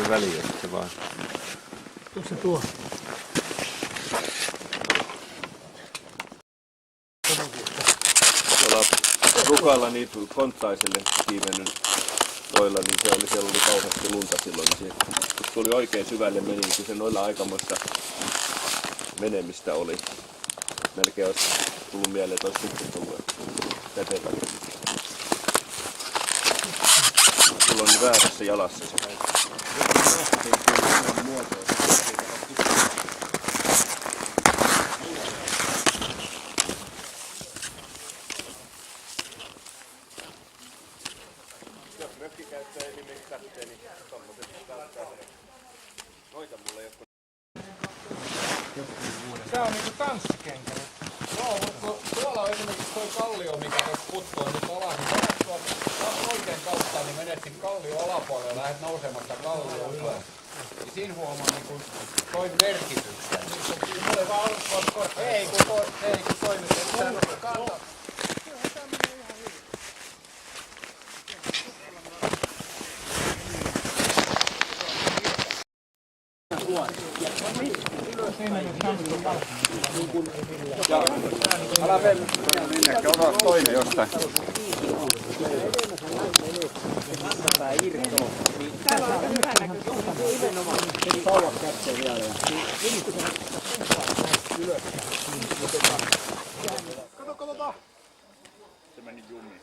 ei väliä sitten vaan. Onko se tuo? Tuolla Rukalla niitä konttaiselle kiivennyt noilla, niin siellä oli kauheasti lunta silloin. Niin se tuli oikein syvälle meni, niin se noilla aikamoista menemistä oli. Melkein olisi tullut mieleen, että olisi sitten tullut kätevä. Sulla on väärässä jalassa se. Jos mökkikäyttäjä ei nimeksi lähtee, niin tommoset välttää sen. Noita mulla ei ole. Tää on niinku tanssikenkä. Joo, mutta tuolla on esimerkiksi toi kallio, mikä tuossa puttoo nyt alas. Niin menet tuolta oikein kautta, niin menet sinne kallion alapuolelle ja lähdet nousemasta kallioon ylös. Ja siinä huomaa niinku toi merkityksen. Mulle vaan on Ei kun toi nyt ei mitään kanta. Älä mennä minnekään, ota toinen jostain. Täällä on hyvä näkökulma. Nimenomaan. Kauan käteen vielä. Ylös. Kato. Se meni jumiin.